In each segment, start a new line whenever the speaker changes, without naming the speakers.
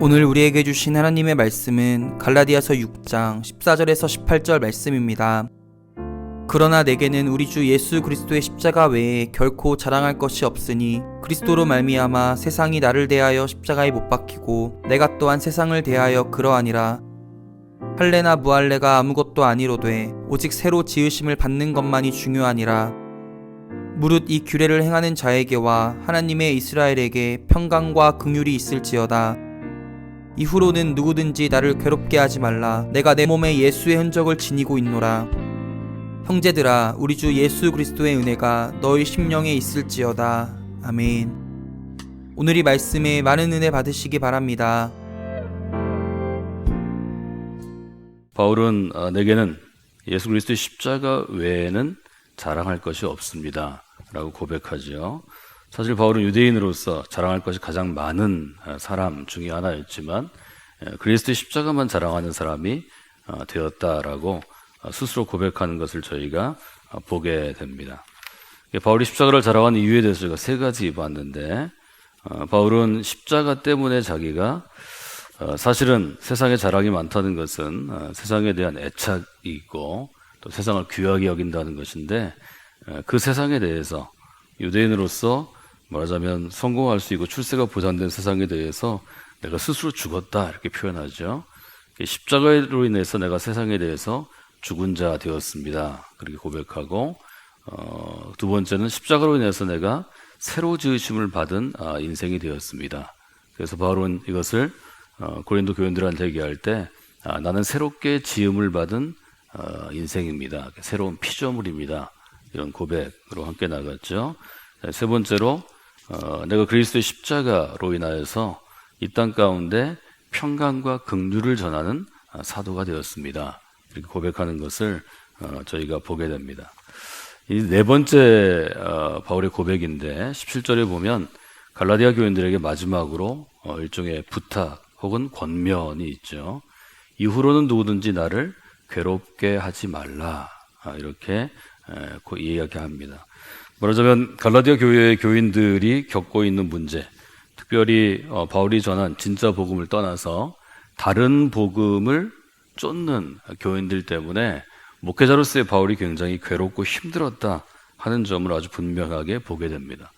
오늘 우리에게 주신 하나님의 말씀은 갈라디아서 6장 14절에서 18절 말씀입니다. 그러나 내게는 우리 주 예수 그리스도의 십자가 외에 결코 자랑할 것이 없으니 그리스도로 말미암아 세상이 나를 대하여 십자가에 못 박히고 내가 또한 세상을 대하여 그러하니라. 할례나 무할례가 아무것도 아니로되 오직 새로 지으심을 받는 것만이 중요하니라. 무릇 이 규례를 행하는 자에게와 하나님의 이스라엘에게 평강과 긍휼이 있을지어다. 이후로는 누구든지 나를 괴롭게 하지 말라. 내가 내 몸에 예수의 흔적을 지니고 있노라. 형제들아, 우리 주 예수 그리스도의 은혜가 너희 심령에 있을지어다. 아멘. 오늘 이 말씀에 많은 은혜 받으시기 바랍니다.
바울은 내게는 예수 그리스도의 십자가 외에는 자랑할 것이 없습니다 라고 고백하죠. 사실 바울은 유대인으로서 자랑할 것이 가장 많은 사람 중에 하나였지만 그리스도의 십자가만 자랑하는 사람이 되었다라고 스스로 고백하는 것을 저희가 보게 됩니다. 바울이 십자가를 자랑하는 이유에 대해서 저희가 세 가지 봤는데, 바울은 십자가 때문에 자기가 사실은 세상에 자랑이 많다는 것은 세상에 대한 애착이 있고 또 세상을 귀하게 여긴다는 것인데, 그 세상에 대해서 유대인으로서 말하자면 성공할 수 있고 출세가 보장된 세상에 대해서 내가 스스로 죽었다 이렇게 표현하죠. 십자가로 인해서 내가 세상에 대해서 죽은 자 되었습니다 그렇게 고백하고, 두 번째는 십자가로 인해서 내가 새로 지으심을 받은 인생이 되었습니다. 그래서 바울은 이것을 고린도 교인들한테 얘기할 때 나는 새롭게 지음을 받은 인생입니다, 새로운 피조물입니다, 이런 고백으로 함께 나갔죠. 세 번째로 내가 그리스도의 십자가로 인하여서 이 땅 가운데 평강과 긍휼을 전하는 사도가 되었습니다, 이렇게 고백하는 것을 저희가 보게 됩니다. 이 네 번째 바울의 고백인데 17절에 보면 갈라디아 교인들에게 마지막으로 일종의 부탁 혹은 권면이 있죠. 이후로는 누구든지 나를 괴롭게 하지 말라, 이렇게 이야기합니다. 말하자면 갈라디아 교회의 교인들이 겪고 있는 문제, 특별히 바울이 전한 진짜 복음을 떠나서 다른 복음을 쫓는 교인들 때문에 목회자로서의 바울이 굉장히 괴롭고 힘들었다 하는 점을 아주 분명하게 보게 됩니다.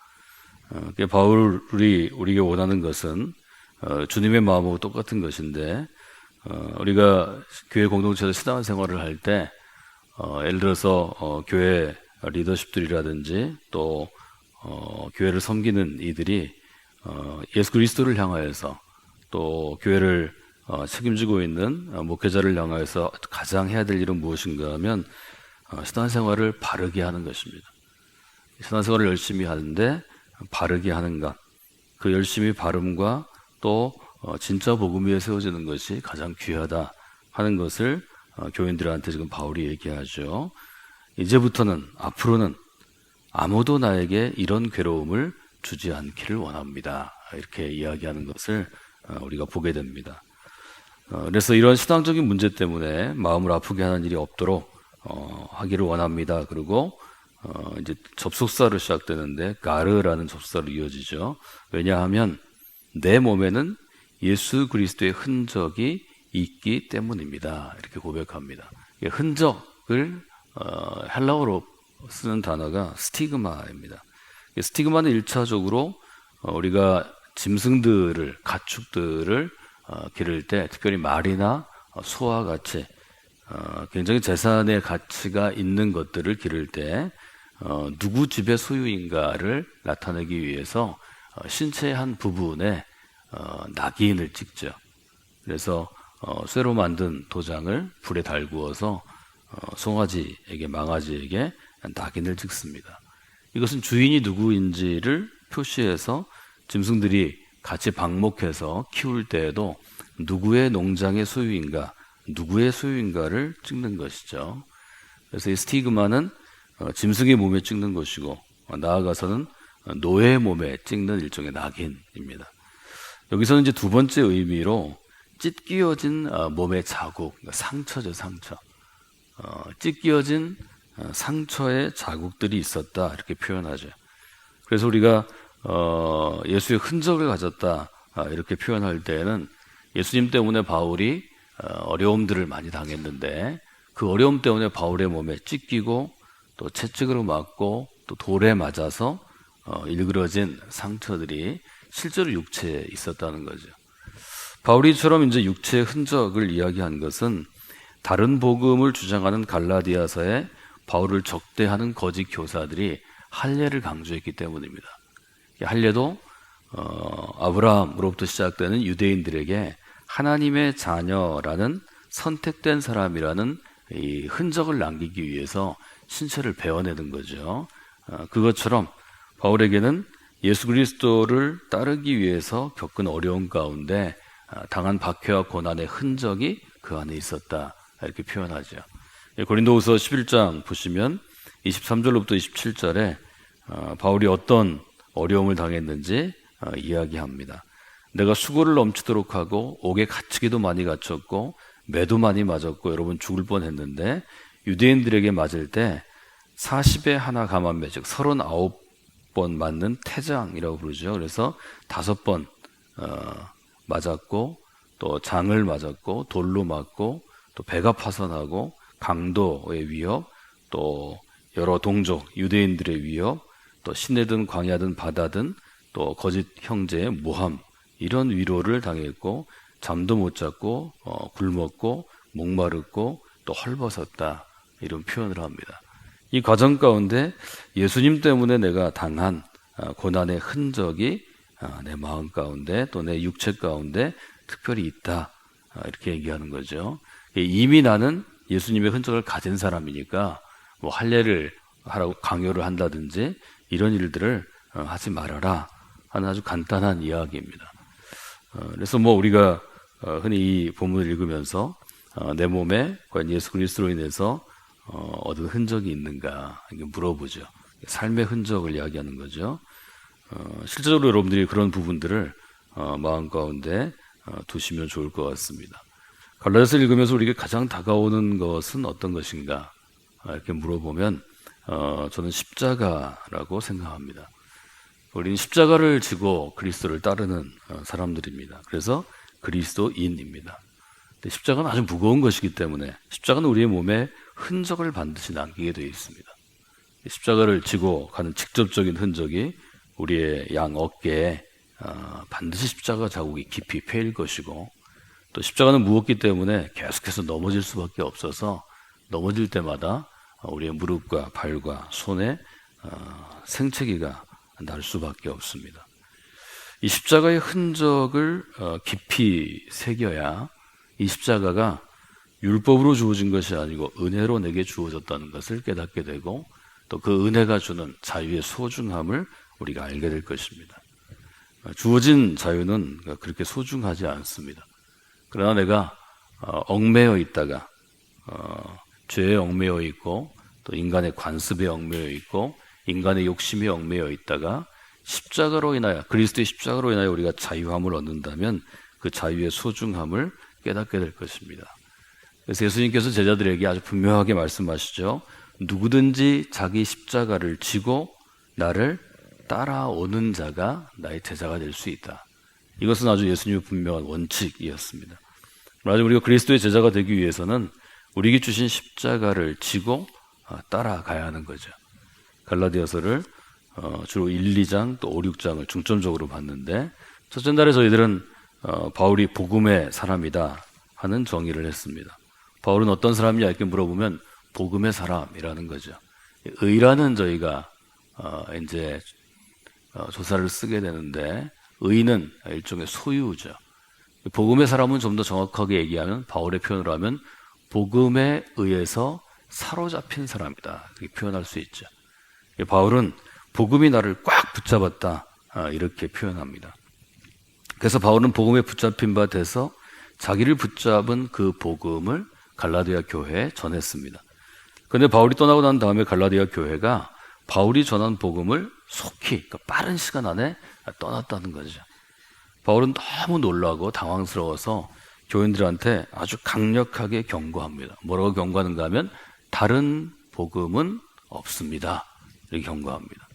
바울이 우리에게 원하는 것은 주님의 마음하고 똑같은 것인데, 우리가 교회 공동체에서 신앙생활을 할 때 예를 들어서 교회 리더십들이라든지 또 교회를 섬기는 이들이 예수 그리스도를 향하여서 또 교회를 책임지고 있는 목회자를 향하여서 가장 해야 될 일은 무엇인가 하면 신앙생활을 바르게 하는 것입니다. 신앙생활을 열심히 하는데 바르게 하는 것, 그 열심히 바름과 또 진짜 복음 위에 세워지는 것이 가장 귀하다 하는 것을 교인들한테 지금 바울이 얘기하죠. 이제부터는 앞으로는 아무도 나에게 이런 괴로움을 주지 않기를 원합니다, 이렇게 이야기하는 것을 우리가 보게 됩니다. 그래서 이런 신앙적인 문제 때문에 마음을 아프게 하는 일이 없도록 하기를 원합니다. 그리고 이제 접속사로 시작되는데 가르라는 접속사로 이어지죠. 왜냐하면 내 몸에는 예수 그리스도의 흔적이 있기 때문입니다, 이렇게 고백합니다. 흔적을 헬라어로 쓰는 단어가 스티그마입니다. 스티그마는 1차적으로 우리가 짐승들을, 가축들을 기를 때, 특별히 말이나 소와 같이 굉장히 재산의 가치가 있는 것들을 기를 때 누구 집의 소유인가를 나타내기 위해서 신체의 한 부분에 낙인을 찍죠. 그래서 쇠로 만든 도장을 불에 달구어서 송아지에게, 망아지에게 낙인을 찍습니다. 이것은 주인이 누구인지를 표시해서 짐승들이 같이 방목해서 키울 때에도 누구의 농장의 소유인가, 누구의 소유인가를 찍는 것이죠. 그래서 이 스티그마는 짐승의 몸에 찍는 것이고, 나아가서는 노예의 몸에 찍는 일종의 낙인입니다. 여기서는 이제 두 번째 의미로 찢기어진 몸의 자국, 상처죠, 상처. 찢기어진 상처의 자국들이 있었다, 이렇게 표현하죠. 그래서 우리가 예수의 흔적을 가졌다 이렇게 표현할 때에는 예수님 때문에 바울이 어려움들을 많이 당했는데 그 어려움 때문에 바울의 몸에 찢기고 또 채찍으로 맞고 또 돌에 맞아서 일그러진 상처들이 실제로 육체에 있었다는 거죠. 바울이처럼 이제 육체의 흔적을 이야기한 것은 다른 복음을 주장하는 갈라디아서에 바울을 적대하는 거짓 교사들이 할례를 강조했기 때문입니다. 할례도 아브라함으로부터 시작되는 유대인들에게 하나님의 자녀라는 선택된 사람이라는 이 흔적을 남기기 위해서 신체를 베어내는 거죠. 그것처럼 바울에게는 예수 그리스도를 따르기 위해서 겪은 어려움 가운데 당한 박해와 고난의 흔적이 그 안에 있었다, 이렇게 표현하죠. 고린도후서 11장 보시면 23절로부터 27절에 바울이 어떤 어려움을 당했는지 이야기합니다. 내가 수고를 넘치도록 하고 옥에 갇히기도 많이 갇혔고 매도 많이 맞았고 여러분 죽을 뻔했는데 유대인들에게 맞을 때 40에 하나 감한매, 즉 39번 맞는 태장이라고 부르죠. 그래서 5번 맞았고 또 장을 맞았고 돌로 맞고 또 배가 파선하고 강도의 위협, 또 여러 동족 유대인들의 위협, 또 시내든 광야든 바다든 또 거짓 형제의 모함, 이런 위로를 당했고 잠도 못 잤고 굶었고 목마르고 또 헐벗었다, 이런 표현을 합니다. 이 과정 가운데 예수님 때문에 내가 당한 고난의 흔적이 내 마음 가운데 또 내 육체 가운데 특별히 있다, 이렇게 얘기하는 거죠. 이미 나는 예수님의 흔적을 가진 사람이니까 뭐 할례를 하라고 강요를 한다든지 이런 일들을 하지 말아라 하는 아주 간단한 이야기입니다. 그래서 뭐 우리가 흔히 이 본문을 읽으면서 내 몸에 과연 예수 그리스도로 인해서 얻은 흔적이 있는가 이렇게 물어보죠. 삶의 흔적을 이야기하는 거죠. 실제적으로 여러분들이 그런 부분들을 마음 가운데 두시면 좋을 것 같습니다. 갈라디아서 읽으면서 우리에게 가장 다가오는 것은 어떤 것인가 이렇게 물어보면 저는 십자가라고 생각합니다. 우리는 십자가를 지고 그리스도를 따르는 사람들입니다. 그래서 그리스도인입니다. 근데 십자가는 아주 무거운 것이기 때문에 십자가는 우리의 몸에 흔적을 반드시 남기게 되어 있습니다. 십자가를 지고 가는 직접적인 흔적이 우리의 양 어깨에 반드시 십자가 자국이 깊이 패일 것이고, 또 십자가는 무겁기 때문에 계속해서 넘어질 수밖에 없어서 넘어질 때마다 우리의 무릎과 발과 손에 생채기가 날 수밖에 없습니다. 이 십자가의 흔적을 깊이 새겨야 이 십자가가 율법으로 주어진 것이 아니고 은혜로 내게 주어졌다는 것을 깨닫게 되고, 또 그 은혜가 주는 자유의 소중함을 우리가 알게 될 것입니다. 주어진 자유는 그렇게 소중하지 않습니다. 그러나 내가 얽매여 있다가 죄에 얽매여 있고 또 인간의 관습에 얽매여 있고 인간의 욕심에 얽매여 있다가 십자가로 인하여, 그리스도의 십자가로 인하여 우리가 자유함을 얻는다면 그 자유의 소중함을 깨닫게 될 것입니다. 그래서 예수님께서 제자들에게 아주 분명하게 말씀하시죠. 누구든지 자기 십자가를 지고 나를 따라오는 자가 나의 제자가 될 수 있다. 이것은 아주 예수님의 분명한 원칙이었습니다. 아주 우리가 그리스도의 제자가 되기 위해서는 우리에게 주신 십자가를 지고 따라가야 하는 거죠. 갈라디아서를 주로 1, 2장 또 5, 6장을 중점적으로 봤는데, 첫째 날에 저희들은 바울이 복음의 사람이다 하는 정의를 했습니다. 바울은 어떤 사람이냐 이렇게 물어보면 복음의 사람이라는 거죠. 의라는 저희가 이제 조사를 쓰게 되는데, 의는 일종의 소유죠. 복음의 사람은 좀 더 정확하게 얘기하면, 바울의 표현으로 하면 복음에 의해서 사로잡힌 사람이다, 이렇게 표현할 수 있죠. 바울은 복음이 나를 꽉 붙잡았다, 이렇게 표현합니다. 그래서 바울은 복음에 붙잡힌 바 돼서 자기를 붙잡은 그 복음을 갈라디아 교회에 전했습니다. 그런데 바울이 떠나고 난 다음에 갈라디아 교회가 바울이 전한 복음을 속히, 그러니까 빠른 시간 안에 떠났다는 거죠. 바울은 너무 놀라고 당황스러워서 교인들한테 아주 강력하게 경고합니다. 뭐라고 경고하는가 하면 다른 복음은 없습니다, 이렇게 경고합니다.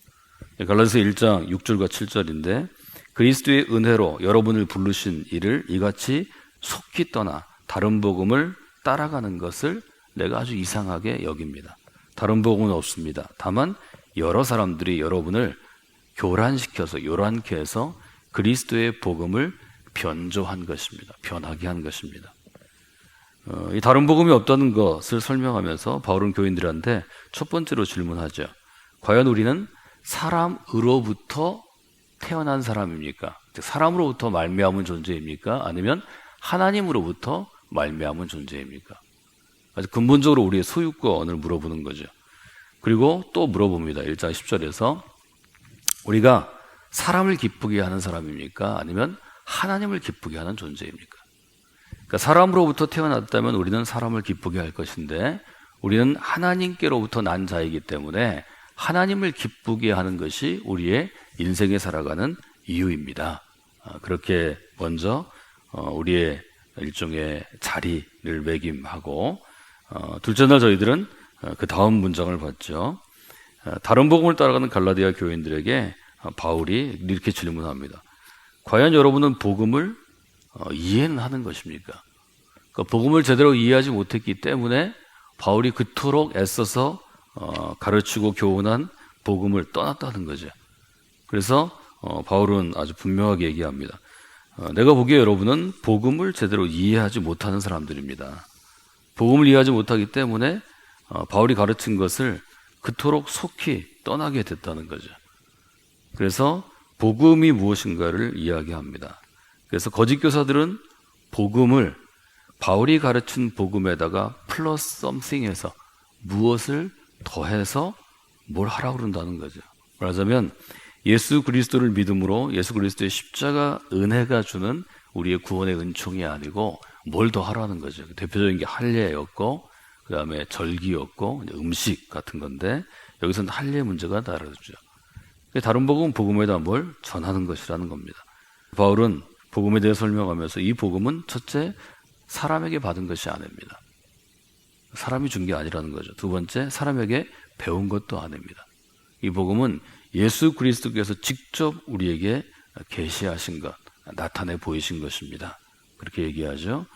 갈라디아서 1장 6절과 7절인데, 그리스도의 은혜로 여러분을 부르신 이를 이같이 속히 떠나 다른 복음을 따라가는 것을 내가 아주 이상하게 여깁니다. 다른 복음은 없습니다. 다만 여러 사람들이 여러분을 교란시켜서 요란케 해서 그리스도의 복음을 변조한 것입니다. 변하게 한 것입니다. 이 다른 복음이 없다는 것을 설명하면서 바울은 교인들한테 첫 번째로 질문하죠. 과연 우리는 사람으로부터 태어난 사람입니까? 즉 사람으로부터 말미암은 존재입니까? 아니면 하나님으로부터 말미암은 존재입니까? 아주 근본적으로 우리의 소유권을 물어보는 거죠. 그리고 또 물어봅니다. 1장 10절에서 우리가 사람을 기쁘게 하는 사람입니까? 아니면 하나님을 기쁘게 하는 존재입니까? 그러니까 사람으로부터 태어났다면 우리는 사람을 기쁘게 할 것인데 우리는 하나님께로부터 난 자이기 때문에 하나님을 기쁘게 하는 것이 우리의 인생에 살아가는 이유입니다. 그렇게 먼저 우리의 일종의 자리를 매김하고 둘째 날 저희들은 그 다음 문장을 봤죠. 다른 복음을 따라가는 갈라디아 교인들에게 바울이 이렇게 질문합니다. 과연 여러분은 복음을 이해는 하는 것입니까? 그러니까 복음을 제대로 이해하지 못했기 때문에 바울이 그토록 애써서 가르치고 교훈한 복음을 떠났다는 거죠. 그래서 바울은 아주 분명하게 얘기합니다. 내가 보기에 여러분은 복음을 제대로 이해하지 못하는 사람들입니다. 복음을 이해하지 못하기 때문에 바울이 가르친 것을 그토록 속히 떠나게 됐다는 거죠. 그래서 복음이 무엇인가를 이야기합니다. 그래서 거짓 교사들은 복음을 바울이 가르친 복음에다가 플러스 썸씽해서 무엇을 더해서 뭘 하라고 그런다는 거죠. 말하자면 예수 그리스도를 믿음으로 예수 그리스도의 십자가 은혜가 주는 우리의 구원의 은총이 아니고 뭘 더 하라는 거죠. 대표적인 게 할례였고 그 다음에 절기였고 음식 같은 건데 여기서는 할례 문제가 다르죠. 다른 복음은 복음에다 뭘 전하는 것이라는 겁니다. 바울은 복음에 대해 설명하면서 이 복음은 첫째 사람에게 받은 것이 아닙니다. 사람이 준 게 아니라는 거죠. 두 번째 사람에게 배운 것도 아닙니다. 이 복음은 예수 그리스도께서 직접 우리에게 계시하신 것, 나타내 보이신 것입니다. 그렇게 얘기하죠.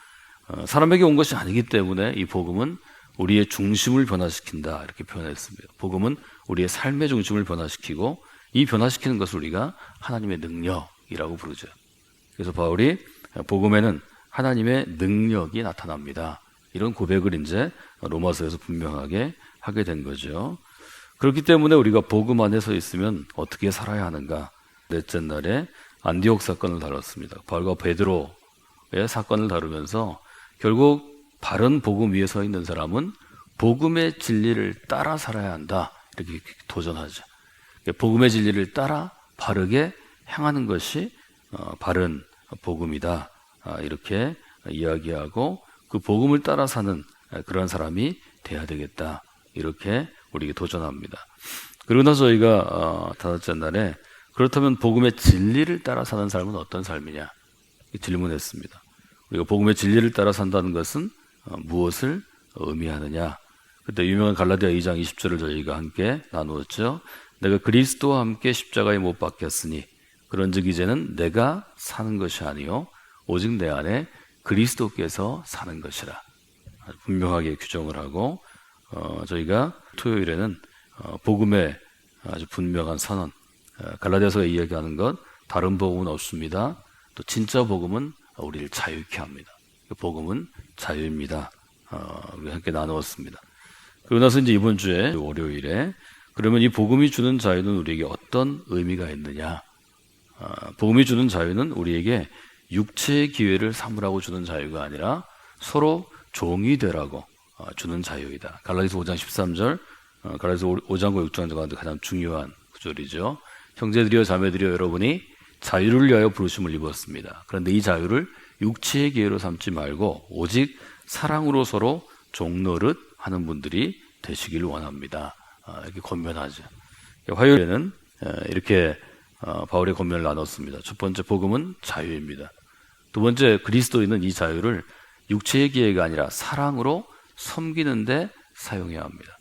사람에게 온 것이 아니기 때문에 이 복음은 우리의 중심을 변화시킨다 이렇게 표현했습니다. 복음은 우리의 삶의 중심을 변화시키고 이 변화시키는 것을 우리가 하나님의 능력이라고 부르죠. 그래서 바울이 복음에는 하나님의 능력이 나타납니다. 이런 고백을 이제 로마서에서 분명하게 하게 된 거죠. 그렇기 때문에 우리가 복음 안에 서 있으면 어떻게 살아야 하는가? 넷째 날에 안디옥 사건을 다뤘습니다. 바울과 베드로의 사건을 다루면서 결국 바른 복음 위에 서 있는 사람은 복음의 진리를 따라 살아야 한다. 이렇게 도전하죠. 복음의 진리를 따라 바르게 행하는 것이 바른 복음이다. 이렇게 이야기하고 그 복음을 따라 사는 그런 사람이 돼야 되겠다. 이렇게 우리에게 도전합니다. 그리고 나서 저희가 다섯째 날에 그렇다면 복음의 진리를 따라 사는 삶은 어떤 삶이냐 질문했습니다. 우리가 복음의 진리를 따라 산다는 것은 무엇을 의미하느냐. 그때 유명한 갈라디아 2장 20절을 저희가 함께 나누었죠. 내가 그리스도와 함께 십자가에 못 박혔으니 그런즉 이제는 내가 사는 것이 아니요 오직 내 안에 그리스도께서 사는 것이라. 분명하게 규정을 하고 저희가 토요일에는 복음의 아주 분명한 선언, 갈라디아서가 이야기하는 것 다른 복음은 없습니다. 또 진짜 복음은 우리를 자유케 합니다. 복음은 자유입니다. 우리 함께 나누었습니다. 그러고 나서 이제 이번 주에 월요일에 그러면 이 복음이 주는 자유는 우리에게 어떤 의미가 있느냐? 복음이 주는 자유는 우리에게 육체의 기회를 삼으라고 주는 자유가 아니라 서로 종이 되라고 주는 자유이다. 갈라디아서 5장 13절, 갈라디아서 5장과 6장 가운데 가장 중요한 구절이죠. 형제들이여 자매들이여 여러분이 자유를 위하여 부르심을 입었습니다. 그런데 이 자유를 육체의 기회로 삼지 말고 오직 사랑으로 서로 종노릇 하는 분들이 되시기를 원합니다. 이렇게 권면하죠. 화요일에는 이렇게 바울의 권면을 나눴습니다. 첫 번째 복음은 자유입니다. 두 번째 그리스도인은 이 자유를 육체의 기회가 아니라 사랑으로 섬기는 데 사용해야 합니다.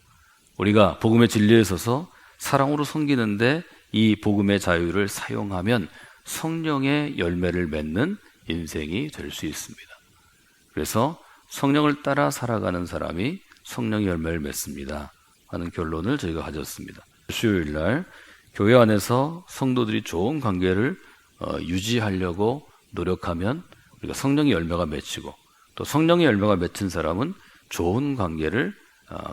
우리가 복음의 진리에 서서 사랑으로 섬기는데 이 복음의 자유를 사용하면 성령의 열매를 맺는 인생이 될 수 있습니다. 그래서 성령을 따라 살아가는 사람이 성령의 열매를 맺습니다 하는 결론을 저희가 가졌습니다. 수요일 날 교회 안에서 성도들이 좋은 관계를 유지하려고 노력하면 우리가 성령의 열매가 맺히고, 또 성령의 열매가 맺힌 사람은 좋은 관계를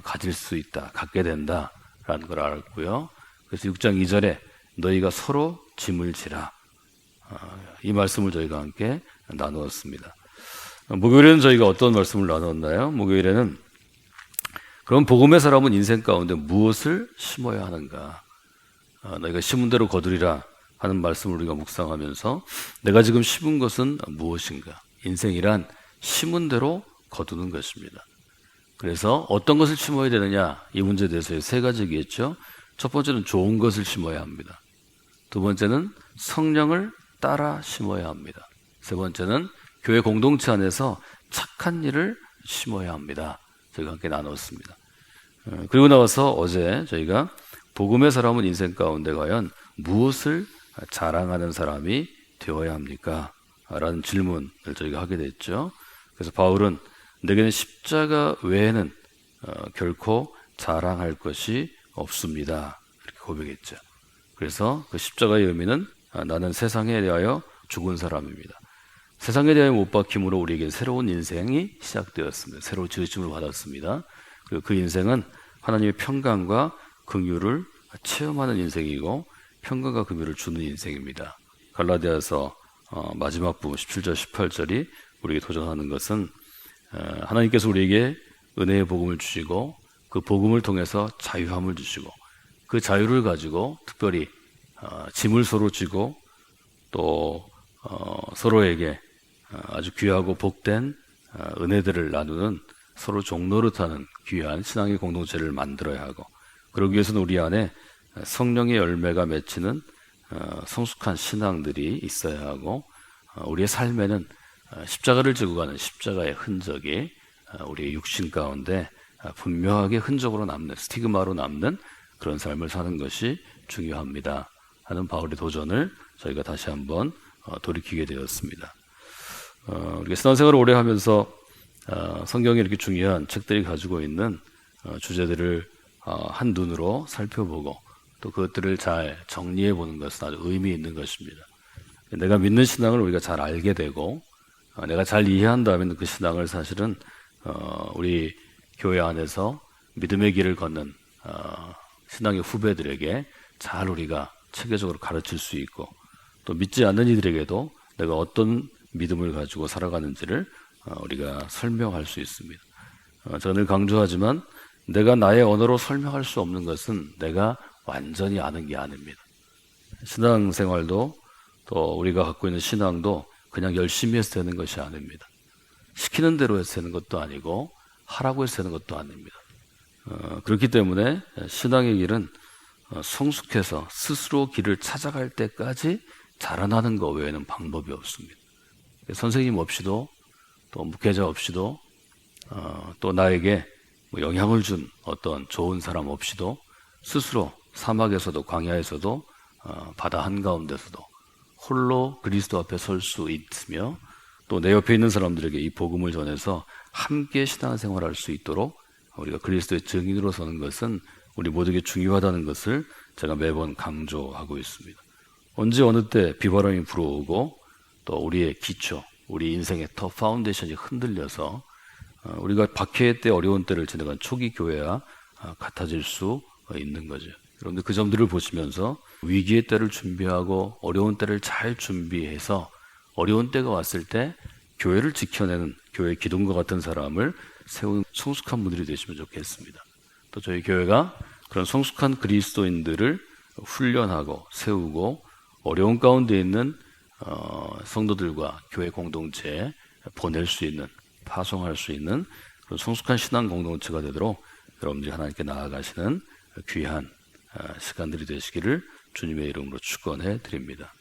가질 수 있다, 갖게 된다라는 걸 알았고요. 그래서 6장 2절에 너희가 서로 짐을 지라, 이 말씀을 저희가 함께 나누었습니다. 목요일에는 저희가 어떤 말씀을 나누었나요? 목요일에는 그럼 복음의 사람은 인생 가운데 무엇을 심어야 하는가? 너희가 심은 대로 거두리라 하는 말씀을 우리가 묵상하면서 내가 지금 심은 것은 무엇인가? 인생이란 심은 대로 거두는 것입니다. 그래서 어떤 것을 심어야 되느냐, 이 문제에 대해서 세 가지 얘기했죠. 첫 번째는 좋은 것을 심어야 합니다. 두 번째는 성령을 따라 심어야 합니다. 세 번째는 교회 공동체 안에서 착한 일을 심어야 합니다. 저희가 함께 나눴습니다. 그리고 나와서 어제 저희가 복음의 사람은 인생 가운데 과연 무엇을 자랑하는 사람이 되어야 합니까? 라는 질문을 저희가 하게 됐죠. 그래서 바울은 내게는 십자가 외에는 결코 자랑할 것이 없습니다, 이렇게 고백했죠. 그래서 그 십자가의 의미는 나는 세상에 대하여 죽은 사람입니다. 세상에 대하여 못 박힘으로 우리에게 새로운 인생이 시작되었습니다. 새로 지으심을 받았습니다. 그리고 그 인생은 하나님의 평강과 긍휼을 체험하는 인생이고 평강과 긍휼을 주는 인생입니다. 갈라디아서 마지막 부분 17절 18절이 우리에게 도전하는 것은 하나님께서 우리에게 은혜의 복음을 주시고 그 복음을 통해서 자유함을 주시고 그 자유를 가지고 특별히 짐을 서로 지고 또 서로에게 아주 귀하고 복된 은혜들을 나누는 서로 종노릇하는 귀한 신앙의 공동체를 만들어야 하고, 그러기 위해서는 우리 안에 성령의 열매가 맺히는 성숙한 신앙들이 있어야 하고, 우리의 삶에는 십자가를 지고 가는 십자가의 흔적이 우리의 육신 가운데 분명하게 흔적으로 남는, 스티그마로 남는 그런 삶을 사는 것이 중요합니다 하는 바울의 도전을 저희가 다시 한번 돌이키게 되었습니다. 우리가 신앙생활을 오래 하면서 성경에 이렇게 중요한 책들이 가지고 있는 주제들을 한눈으로 살펴보고 또 그것들을 잘 정리해 보는 것은 아주 의미 있는 것입니다. 내가 믿는 신앙을 우리가 잘 알게 되고 내가 잘 이해한다면 그 신앙을 사실은 우리 교회 안에서 믿음의 길을 걷는 신앙의 후배들에게 잘 우리가 체계적으로 가르칠 수 있고, 또 믿지 않는 이들에게도 내가 어떤 믿음을 가지고 살아가는지를 우리가 설명할 수 있습니다. 저는 강조하지만 내가 나의 언어로 설명할 수 없는 것은 내가 완전히 아는 게 아닙니다. 신앙생활도 또 우리가 갖고 있는 신앙도 그냥 열심히 해서 되는 것이 아닙니다. 시키는 대로 해서 되는 것도 아니고 하라고 해서 되는 것도 아닙니다. 그렇기 때문에 신앙의 길은 성숙해서 스스로 길을 찾아갈 때까지 자라나는 것 외에는 방법이 없습니다. 선생님 없이도 또 목회자 없이도 또 나에게 영향을 준 어떤 좋은 사람 없이도 스스로 사막에서도 광야에서도 바다 한가운데서도 홀로 그리스도 앞에 설 수 있으며 또 내 옆에 있는 사람들에게 이 복음을 전해서 함께 신앙생활할 수 있도록 우리가 그리스도의 증인으로 서는 것은 우리 모두에게 중요하다는 것을 제가 매번 강조하고 있습니다. 언제 어느 때 비바람이 불어오고 또 우리의 기초, 우리 인생의 터 파운데이션이 흔들려서 우리가 박해의 때 어려운 때를 지나간 초기 교회와 같아질 수 있는 거죠. 여러분들 그 점들을 보시면서 위기의 때를 준비하고 어려운 때를 잘 준비해서 어려운 때가 왔을 때 교회를 지켜내는 교회의 기둥과 같은 사람을 세우는 성숙한 분들이 되시면 좋겠습니다. 또 저희 교회가 그런 성숙한 그리스도인들을 훈련하고 세우고 어려운 가운데 있는 성도들과 교회 공동체에 보낼 수 있는, 파송할 수 있는 그런 성숙한 신앙 공동체가 되도록 여러분들이 하나님께 나아가시는 귀한 시간들이 되시기를 주님의 이름으로 축원해 드립니다.